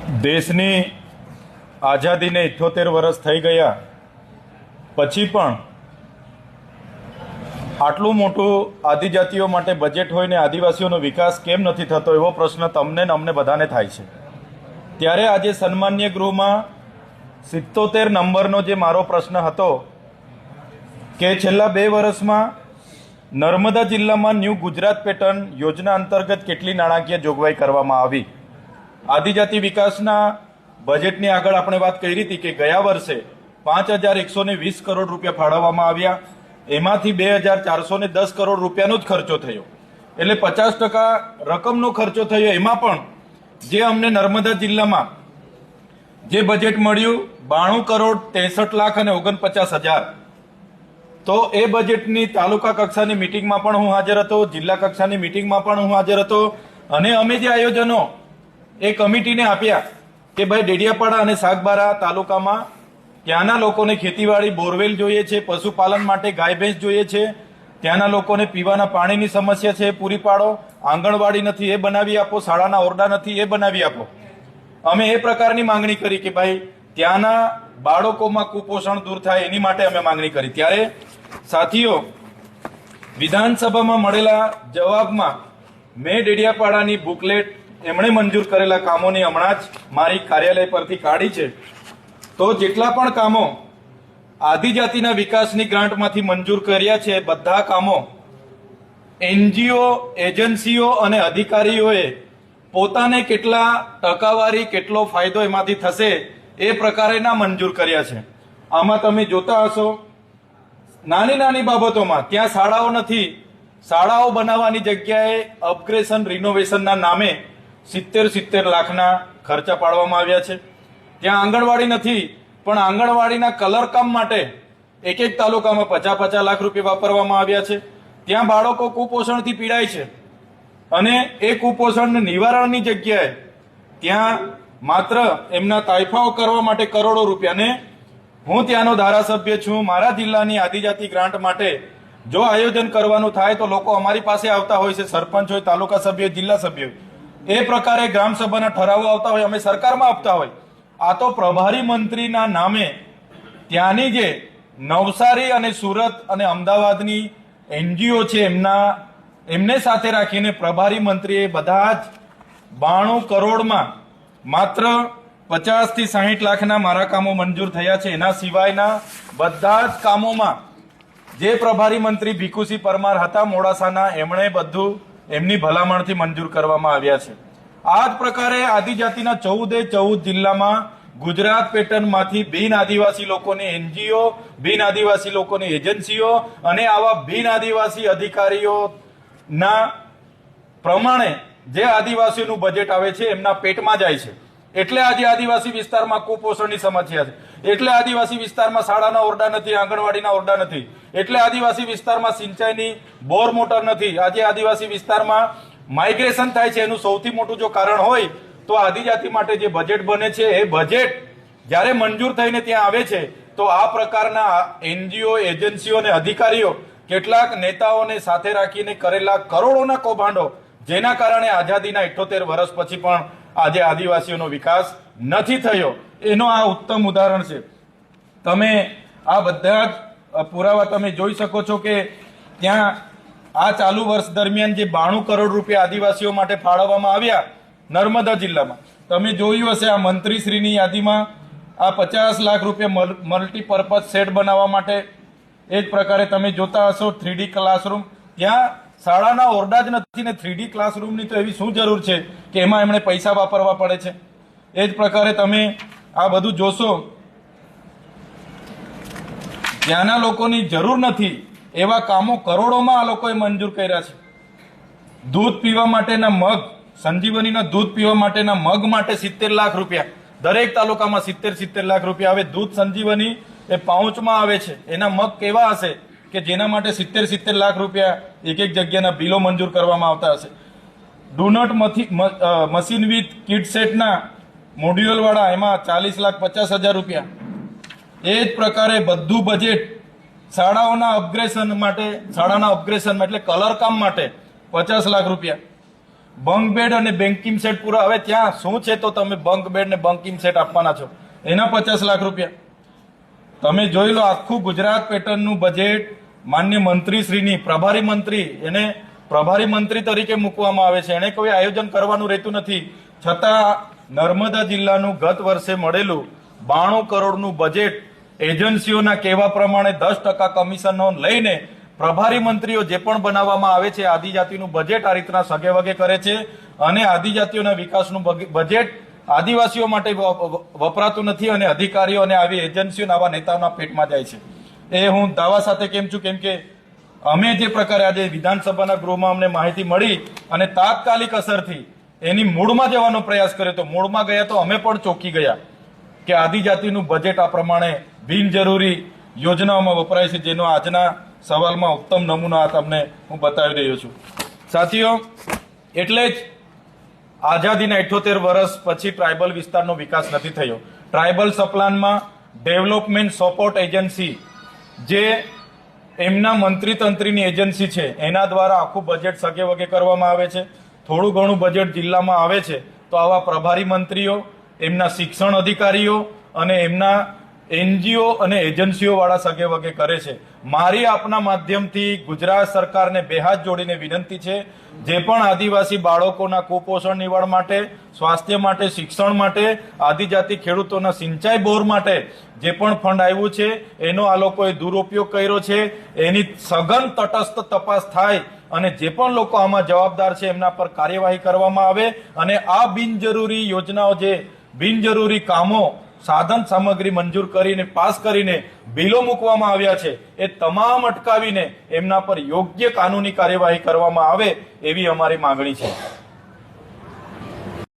દેશની આઝાદીને 78 વર્ષ થઈ ગયા પછી પણ આટલું મોટું આદિજાતિઓ માટે બજેટ હોય ને આદિવાસીઓનો વિકાસ કેમ નથી થતો એવો પ્રશ્ન તમને ને અમને બધાને થાય છે। ત્યારે આજે સન્માન્ય ગૃહમાં 77 નંબરનો જે મારો પ્રશ્ન હતો કે છેલ્લા 2 વર્ષમાં નર્મદા જિલ્લામાં ન્યૂ ગુજરાત પેટર્ન યોજના અંતર્ગત કેટલી નાણાકીય જોગવાઈ કરવામાં આવી। આદિજાતિ વિકાસના બજેટની આગળ આપણે વાત કરી હતી કે ગયા વર્ષે 5120 કરોડ રૂપિયા ફાળવવામાં આવ્યા, એમાંથી 2410 કરોડ રૂપિયાનો જ ખર્ચો થયો, એટલે 50% રકમનો ખર્ચો થયો। એમાં પણ જે અમને નર્મદા જિલ્લામાં જે બજેટ મળ્યું 92 કરોડ 63 લાખ અને 49,000, તો એ બજેટની તાલુકા કક્ષાની મિટિંગમાં પણ હું હાજર હતો, જિલ્લા કક્ષાની મિટિંગમાં પણ હું હાજર હતો, અને અમે જે આયોજનો એ કમિટીને આપ્યા કે ભાઈ ડેડિયાપાડા અને સાગબારા તાલુકામાં ત્યાંના લોકોને ખેતીવાડી બોરવેલ જોઈએ છે, પશુપાલન માટે ગાય ભેંસ જોઈએ છે, ત્યાંના લોકોને પીવાના પાણીની સમસ્યા છે એ પૂરી પાડો, આંગણવાડી નથી એ બનાવી આપો, શાળાના ઓરડા નથી એ બનાવી આપો। અમે એ પ્રકારની માંગણી કરી કે ભાઈ ત્યાંના બાળકોમાં કુપોષણ દૂર થાય એની માટે અમે માંગણી કરી। ત્યારે સાથીઓ, વિધાનસભામાં મળેલા જવાબમાં મેં ડેડિયાપાડાની બુકલેટ એમણે મંજૂર કરેલા કામોની હમણાં જ મારી કાર્યાલય પરથી કાઢી છે। તો જેટલા પણ કામો આદિજાતિના વિકાસની ગ્રાન્ટમાંથી મંજૂર કર્યા છે બધા કામો એનજીઓ, એજન્સીઓ અને અધિકારીઓએ પોતાને કેટલા ટકાવારી કેટલો ફાયદો એમાંથી થશે એ પ્રકારેના મંજૂર કર્યા છે। આમાં તમે જોતા હશો નાની નાની બાબતોમાં ત્યાં શાળાઓ નથી, શાળાઓ બનાવવાની જગ્યાએ અપગ્રેશન રિનોવેશનના નામે 70 લાખના ખર્ચા પાડવામાં આવ્યા છે। ત્યાં આંગણવાડી નથી, પણ આંગણવાડીના કલર કામ માટે એક તાલુકામાં 50 લાખ રૂપિયા વાપરવામાં આવ્યા છે। ત્યાં બાળકો કુપોષણથી પીડાય છે અને એ કુપોષણ નિવારણની જગ્યાએ ત્યાં માત્ર એમના તાઇફાઓ કરવા માટે કરોડો રૂપિયાને, હું ત્યાંનો ધારાસભ્ય છું, મારા જિલ્લાની આદિજાતિ ગ્રાન્ટ માટે જો આયોજન કરવાનું થાય તો લોકો અમારી પાસે આવતા હોય છે, સરપંચ હોય, તાલુકા સભ્ય, જિલ્લા સભ્ય, એ પ્રકારે ગ્રામસભાના ઠરાવો આવતા હોય, અમે સરકારમાં આપતા હોય। આ તો પ્રભારી મંત્રીના નામે ત્યાંની જે નવસારી અને સુરત અને અમદાવાદની એનજીઓ છે એમને સાથે રાખીને પ્રભારી મંત્રીએ બધા જ 92 કરોડમાં માત્ર 50 થી 60 લાખના મારા કામો મંજૂર થયા છે। એના સિવાયના બધા જ કામોમાં જે પ્રભારી મંત્રી ભીખુસિંહ પરમાર હતા મોડાસાના, એમણે બધું એમની ભલામણથી મંજૂર કરવામાં આવ્યા છે। આ જ પ્રકારે આદિજાતિના 14 જિલ્લામાં ગુજરાત પેટર્નમાંથી બિન આદિવાસી લોકોની એનજીઓ, બિન આદિવાસી લોકોની એજન્સીઓ અને આવા બિન આદિવાસી અધિકારીઓના પ્રમાણે જે આદિવાસીઓનું બજેટ આવે છે એમના પેટમાં જાય છે। એટલે આજે આદિવાસી વિસ્તારમાં કુપોષણની સમસ્યા છે, એટલે આદિવાસી વિસ્તારમાં શાળાના ઓરડા નથી, આંગણવાડીના ઓરડા નથી, એટલે આદિવાસી વિસ્તારમાં સિંચાઈની બોર મોટર નથી। આજે આદિવાસી વિસ્તારમાં માઇગ્રેશન થાય છે, એનું સૌથી મોટું જો કારણ હોય તો આદિજાતિ માટે જે બજેટ બને છે એ બજેટ જ્યારે મંજૂર થઈને ત્યાં આવે છે તો આ પ્રકારના એનજીઓ, એજન્સીઓ અને અધિકારીઓ કેટલાક નેતાઓને સાથે રાખીને કરેલા કરોડોના કૌભાંડો, જેના કારણે આઝાદીના 78 વર્ષ પછી પણ આજે આદિવાસીઓનો વિકાસ નથી થયો, એનો આ ઉત્તમ ઉદાહરણ છે। તમે આ બધા જ પુરાવા તમે જોઈ શકો છો કે ત્યાં આ ચાલુ વર્ષ દરમિયાન જે 92 કરોડ રૂપિયા આદિવાસીઓ માટે ફાળવવામાં આવ્યા નર્મદા જિલ્લામાં, તમે જોયું હશે આ મંત્રીશ્રીની યાદીમાં આ 50 લાખ રૂપિયા મલ્ટીપર્પઝ શેડ બનાવવા માટે, એ જ પ્રકારે તમે જોતા હશો 3D ક્લાસરૂમ, ત્યાં શાળાના ઓરડા જ નથી ને 3D ક્લાસરૂમની તો એવી શું જરૂર છે કે એમાં એમણે પૈસા વાપરવા પડે છે। એ જ પ્રકારે તમે આ બધું જોશો, ત્યાંના લોકોની જરૂર નથી એવા કામો કરોડોમાં આ લોકોએ મંજૂર કર્યા છે। દૂધ પીવા માટેના મગ, સંજીવનીના દૂધ પીવા માટેના મગ માટે 70 લાખ રૂપિયા, દરેક તાલુકામાં 70 લાખ રૂપિયા। હવે દૂધ સંજીવની એ પાઉચમાં આવે છે, એના મગ કેવા હશે કે જેના માટે 70 લાખ રૂપિયા એક જગ્યાના બિલો મંજૂર કરવામાં આવતા હશે। ડુનટ મશીન વિથ કિટ સેટના મોડ્યુલવાળા એમાં 40,50,000 રૂપિયા। એ જ પ્રકારે બધું બજેટ શાળાઓના અપગ્રેશન માટે, શાળાના અપગ્રેશન એટલે કલર કામ માટે 50 લાખ રૂપિયા। બંક બેડ અને બેન્કિંગ સેટ પૂરા. હવે ત્યાં શું છે તો તમે બંક બેડ ને બંકિંગ સેટ આપવાના છો, એના 50 લાખ રૂપિયા. તમે જોઈ લો, આખું ગુજરાત પેટર્નનું બજેટ માન્ય મંત્રીશ્રીની પ્રભારી મંત્રી, એને પ્રભારી મંત્રી તરીકે મૂકવામાં આવે છે, એને કોઈ આયોજન કરવાનું રહેતું નથી. છતાં નર્મદા જિલ્લાનું ગત વર્ષે મળેલું 92 કરોડનું બજેટ એજન્સીઓના કહેવા પ્રમાણે 10% કમિશનનો લઈને પ્રભારી મંત્રીઓ જે પણ બનાવવામાં આવે છે, આદિજાતિનું બજેટ આ રીતના સગે વગે કરે છે અને આદિજાતિઓના વિકાસનું બજેટ આદિવાસીઓ માટે વપરાતું નથી અને અધિકારીઓ અને આવી એજન્સીઓ આવા નેતાઓના પેટમાં જાય છે. એ હું દાવા સાથે કેમ છું, કેમ કે અમે જે પ્રકારે આજે વિધાનસભાના ગૃહમાં અમને માહિતી મળી અને તાત્કાલિક અસરથી એની મૂળમાં જવાનો પ્રયાસ કર્યો, તો મૂળમાં ગયા તો અમે પણ ચોંકી ગયા કે આદિજાતિનું બજેટ આ પ્રમાણે બિનજરૂરી યોજનાઓમાં વપરાય છે, જેનો આજના સવાલમાં ઉત્તમ નમૂના તમને હું બતાવી રહ્યો છું. સાથીઓ, એટલે જ આઝાદીના 78 વર્ષ પછી ટ્રાઇબલ વિસ્તારનો વિકાસ નથી થયો. ટ્રાઇબલ સપ્લાનમાં ડેવલપમેન્ટ સપોર્ટ એજન્સી, જે એમના મંત્રી તંત્રીની એજન્સી છે, એના દ્વારા આખું બજેટ સગે વગે કરવામાં આવે છે. થોડું ઘણું બજેટ જિલ્લામાં આવે છે તો આવા પ્રભારી મંત્રીઓ, એમના શિક્ષણ અધિકારીઓ અને એમના એનજીઓ અને એજન્સીઓ વાળા સગે વગે કરે છે. મારી આપના માધ્યમથી ગુજરાત સરકારને બે હાથ જોડીને વિનંતી છે, જે પણ આદિવાસી બાળકોના કુપોષણ નિવારણ માટે, સ્વાસ્થ્ય માટે, શિક્ષણ માટે, આદિજાતિ ખેડૂતોના સિંચાઈ બોર માટે જે પણ ફંડ આવ્યું છે એનો આ લોકોએ દુરુપયોગ કર્યો છે, એની સઘન તટસ્થ તપાસ થાય અને જે પણ લોકો આમાં જવાબદાર છે એમના પર કાર્યવાહી કરવામાં આવે અને આ બિનજરૂરી યોજનાઓ, જે બિનજરૂરી કામો, સાધન સામગ્રી મંજૂર કરીને પાસ કરીને બિલો મૂકવામાં આવ્યા છે, એ તમામ અટકાવીને એમના પર યોગ્ય કાનૂની કાર્યવાહી કરવામાં આવે એવી અમારી માંગણી છે.